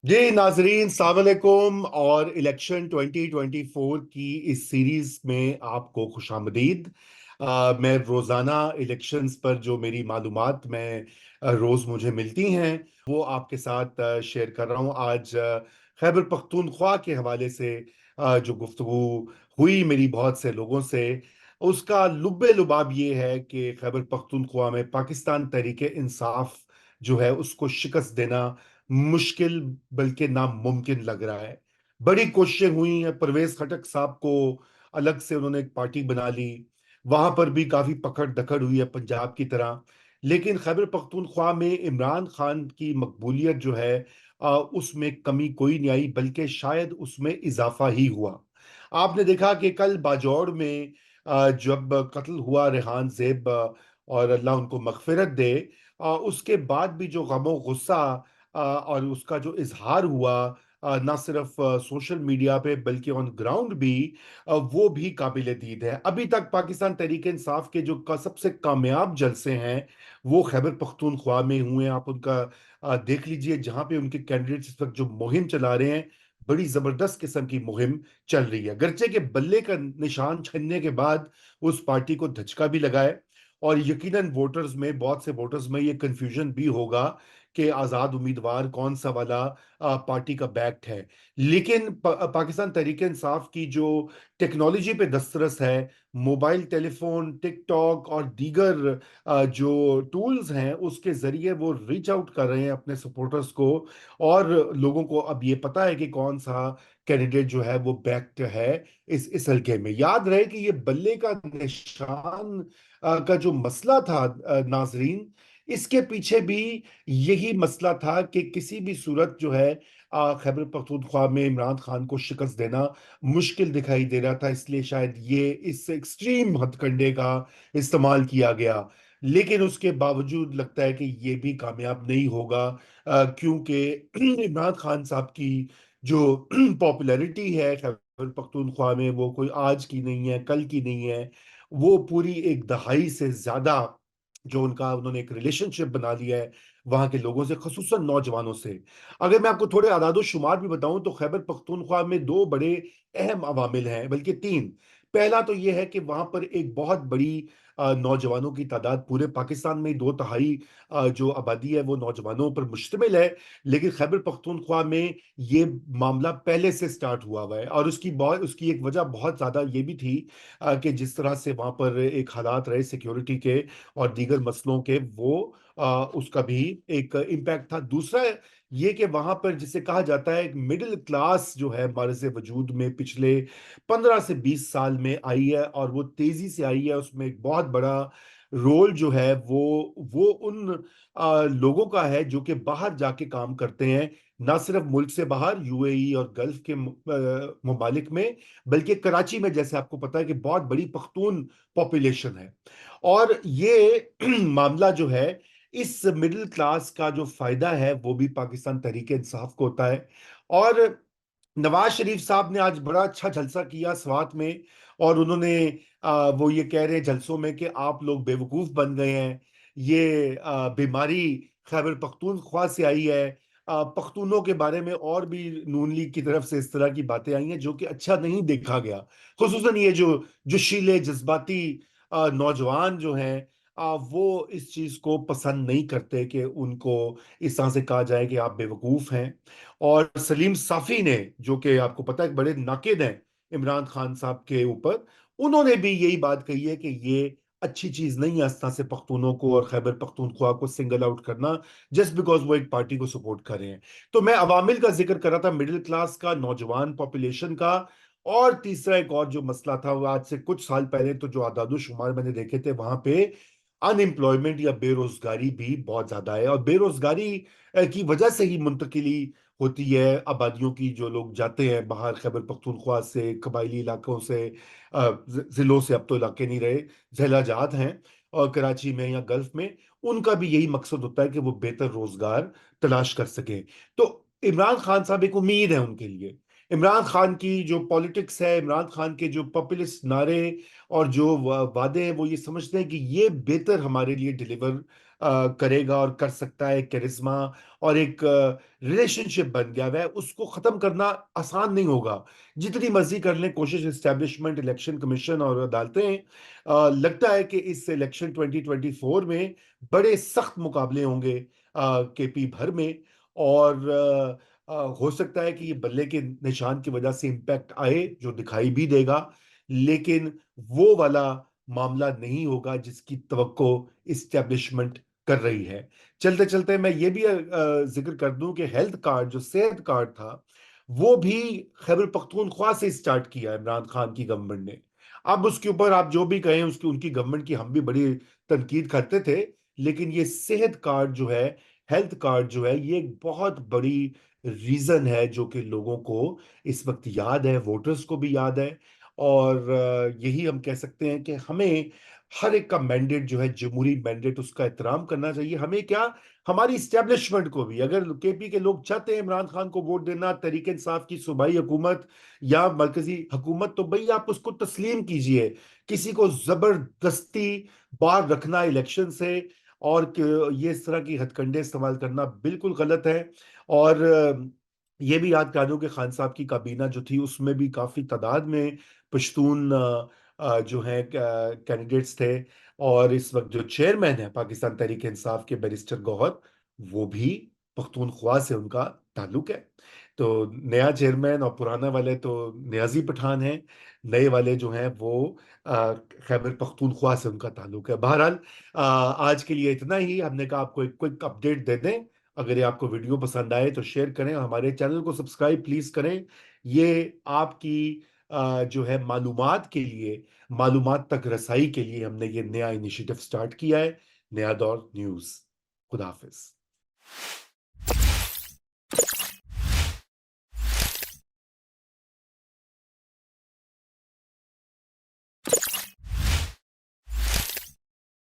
जी नाजरीन अस्सलाम वालेकुम। और इलेक्शन 2024 की इस सीरीज में आपको खुशामदीद। मैं रोज़ाना इलेक्शंस पर जो मेरी मालूमात रोज़ मुझे मिलती हैं वो आपके साथ शेयर कर रहा हूँ। आज खैबर पख्तूनख्वा के हवाले से जो गुफ्तगू हुई मेरी बहुत से लोगों से, उसका लुब्बे लुबाब ये है कि खैबर पख्तूनख्वा में पाकिस्तान तहरीक इंसाफ जो है उसको शिकस्त देना मुश्किल बल्कि नामुमकिन लग रहा है। बड़ी कोशिशें हुई हैं, परवेज खटक साहब को अलग से उन्होंने एक पार्टी बना ली, वहां पर भी काफी पकड़ दकड़ हुई है पंजाब की तरह। लेकिन खैबर पख्तूनख्वा में इमरान खान की मकबूलियत जो है उसमें कमी कोई नहीं आई, बल्कि शायद उसमें इजाफा ही हुआ। आपने देखा कि कल बाजौड़ में जब कत्ल हुआ रेहान ज़ेब, और अल्लाह उनको मगफिरत दे, उसके बाद भी जो गमो गुस्सा और उसका जो इजहार हुआ, ना सिर्फ सोशल मीडिया पे बल्कि ऑन ग्राउंड भी, वो भी काबिल दीद है। अभी तक पाकिस्तान तहरीक इंसाफ के जो सबसे कामयाब जलसे हैं वो खैबर पख्तूनख्वा में हुए हैं। आप उनका देख लीजिए, जहां पे उनके कैंडिडेट्स इस वक्त जो मुहिम चला रहे हैं, बड़ी जबरदस्त किस्म की मुहिम चल रही है। गर्चे के बल्ले का निशान छनने के बाद उस पार्टी को धचका भी लगा है। और यकीनन वोटर्स में, बहुत से वोटर्स में ये कंफ्यूजन भी होगा कि आजाद उम्मीदवार कौन सा वाला पार्टी का बैक्ट है। लेकिन पाकिस्तान तहरीक इंसाफ की जो टेक्नोलॉजी पे दस्तरस है, मोबाइल टेलीफोन, टिकटॉक और दीगर जो टूल्स हैं, उसके जरिए वो रीच आउट कर रहे हैं अपने सपोर्टर्स को। और लोगों को अब ये पता है कि कौन सा कैंडिडेट जो है वो बैक्ट है इस हल्के में। याद रहे कि ये बल्ले का निशान का जो मसला था, नाजरीन, इसके पीछे भी यही मसला था कि किसी भी सूरत जो है खैबर पख्तूनख्वा में इमरान खान को शिकस्त देना मुश्किल दिखाई दे रहा था। इसलिए शायद ये इस एक्सट्रीम हथकंडे का इस्तेमाल किया गया। लेकिन उसके बावजूद लगता है कि ये भी कामयाब नहीं होगा, क्योंकि इमरान खान साहब की जो पॉपुलैरिटी है खैबर पख्तूनख्वा में, वो कोई आज की नहीं है, कल की नहीं है। वो पूरी एक दहाई से ज्यादा जो उनका उन्होंने एक रिलेशनशिप बना लिया है वहां के लोगों से, खसूसन नौजवानों से। अगर मैं आपको थोड़े आदादो शुमार भी बताऊं तो खैबर पख्तूनख्वा में दो बड़े अहम अवामिल हैं, बल्कि तीन। पहला तो यह है कि वहां पर एक बहुत बड़ी नौजवानों की तादाद, पूरे पाकिस्तान में दो तिहाई जो आबादी है वो नौजवानों पर मुश्तमिल है। लेकिन खैबर पख्तूनख्वा में ये मामला पहले से स्टार्ट हुआ है, और उसकी एक वजह बहुत ज्यादा ये भी थी कि जिस तरह से वहां पर एक हालात रहे सिक्योरिटी के और दीगर मसलों के, वो उसका भी एक इम्पैक्ट था। दूसरा ये कि वहां पर जिसे कहा जाता है एक मिडिल क्लास जो है मार्ज़ वजूद में पिछले 15 से 20 साल में आई है, और वो तेजी से आई है। उसमें एक बहुत बड़ा रोल जो है वो उन लोगों का है जो कि बाहर जाके काम करते हैं, ना सिर्फ मुल्क से बाहर, यूएई और गल्फ के ममालिक में, बल्कि कराची में जैसे आपको पता है कि बहुत बड़ी पख्तून पॉपुलेशन है। और ये मामला जो है, इस मिडिल क्लास का जो फायदा है वो भी पाकिस्तान तहरीक इंसाफ को होता है। और नवाज शरीफ साहब ने आज बड़ा अच्छा जलसा किया स्वात में, और उन्होंने वो ये कह रहे हैं जलसों में कि आप लोग बेवकूफ बन गए हैं। ये बीमारी खैबर पख्तूनख्वा से आई है। पख्तूनों के बारे में और भी नून लीग की तरफ से इस तरह की बातें आई हैं जो कि अच्छा नहीं देखा गया। खुसूसन ये जो जोशीले जज्बाती नौजवान जो हैं, वो इस चीज को पसंद नहीं करते कि उनको इस तरह से कहा जाए कि आप बेवकूफ हैं। और सलीम साफी ने, जो कि आपको पता है बड़े नाकिद हैं इमरान खान साहब के ऊपर, उन्होंने भी यही बात कही है कि ये अच्छी चीज नहीं है इस तरह से पख्तूनों को और खैबर पख्तूनख्वा को सिंगल आउट करना, जस्ट बिकॉज वो एक पार्टी को सपोर्ट कर रहे हैं। तो मैं अवामिल का जिक्र कर रहा था, मिडिल क्लास का, नौजवान पॉपुलेशन का। और तीसरा एक और जो मसला था, वो आज से कुछ साल पहले तो जो आदादो शुमार मैंने देखे थे, वहां पे अनएम्प्लॉयमेंट या बेरोजगारी भी बहुत ज्यादा है। और बेरोजगारी की वजह से ही मुंतकिली होती है आबादियों की, जो लोग जाते हैं बाहर खैबर पख्तूनख्वा से, कबायली इलाकों से, जिलों से, अब तो इलाके नहीं रहे, झेलाजात हैं, और कराची में या गल्फ में, उनका भी यही मकसद होता है कि वो बेहतर रोजगार तलाश कर सकें। तो इमरान खान साहब एक उम्मीद है उनके लिए। इमरान खान की जो पॉलिटिक्स है, इमरान खान के जो पॉपुलिस्ट नारे और जो वादे हैं, वो ये समझते हैं कि ये बेहतर हमारे लिए डिलीवर کرے گا اور کر سکتا ہے، کیرزما اور ایک ریلیشن شپ بن گیا ہے، اس کو ختم کرنا آسان نہیں ہوگا۔ جتنی مرضی کر لیں کوشش اسٹیبلشمنٹ، الیکشن کمیشن اور عدالتیں، لگتا ہے کہ اس الیکشن 2024 میں بڑے سخت مقابلے ہوں گے کے پی بھر میں، اور ہو سکتا ہے کہ یہ بلے کے نشان کی وجہ سے امپیکٹ آئے جو دکھائی بھی دے گا، لیکن وہ والا معاملہ نہیں ہوگا جس کی توقع اسٹیبلشمنٹ کر رہی ہے۔ چلتے چلتے میں یہ بھی ذکر کر دوں کہ ہیلتھ کارڈ، جو صحت کارڈ تھا، وہ بھی خیبر پختونخوا سے اسٹارٹ کیا عمران خان کی گورنمنٹ نے۔ اب اس کے اوپر آپ جو بھی کہیں، اس کی ان کی گورنمنٹ کی ہم بھی بڑی تنقید کرتے تھے، لیکن یہ صحت کارڈ جو ہے، ہیلتھ کارڈ جو ہے، یہ ایک بہت بڑی ریزن ہے جو کہ لوگوں کو اس وقت یاد ہے، ووٹرز کو بھی یاد ہے، اور یہی ہم کہہ سکتے ہیں کہ ہمیں ہر ایک کا مینڈیٹ جو ہے، جمہوری مینڈیٹ، اس کا احترام کرنا چاہیے۔ ہمیں کیا، ہماری اسٹیبلشمنٹ کو بھی، اگر کے پی کے لوگ چاہتے ہیں عمران خان کو ووٹ دینا، تحریک انصاف کی صوبائی حکومت یا مرکزی حکومت، تو بھئی آپ اس کو تسلیم کیجئے۔ کسی کو زبردستی باہر رکھنا الیکشن سے اور یہ اس طرح کی ہتھ کنڈے استعمال کرنا بالکل غلط ہے۔ اور یہ بھی یاد کر دوں کہ خان صاحب کی کابینہ جو تھی، اس میں بھی کافی تعداد میں پشتون جو ہیں کینڈیڈیٹس تھے، اور اس وقت جو چیئرمین ہے پاکستان تحریک انصاف کے، بیرسٹر گوہر، وہ بھی پختونخوا سے ان کا تعلق ہے۔ تو نیا چیئرمین اور پرانا والے تو نیازی پٹھان ہیں، نئے والے جو ہیں وہ خیبر پختونخوا سے ان کا تعلق ہے۔ بہرحال آج کے لیے اتنا ہی، ہم نے کہا آپ کو ایک کوئک اپڈیٹ دے دیں۔ اگر یہ آپ کو ویڈیو پسند آئے تو شیئر کریں، اور ہمارے چینل کو سبسکرائب پلیز کریں۔ یہ آپ کی جو ہے معلومات کے لیے، معلومات تک رسائی کے لیے ہم نے یہ نیا انیشیٹو سٹارٹ کیا ہے، نیا دور نیوز۔ خدا حافظ۔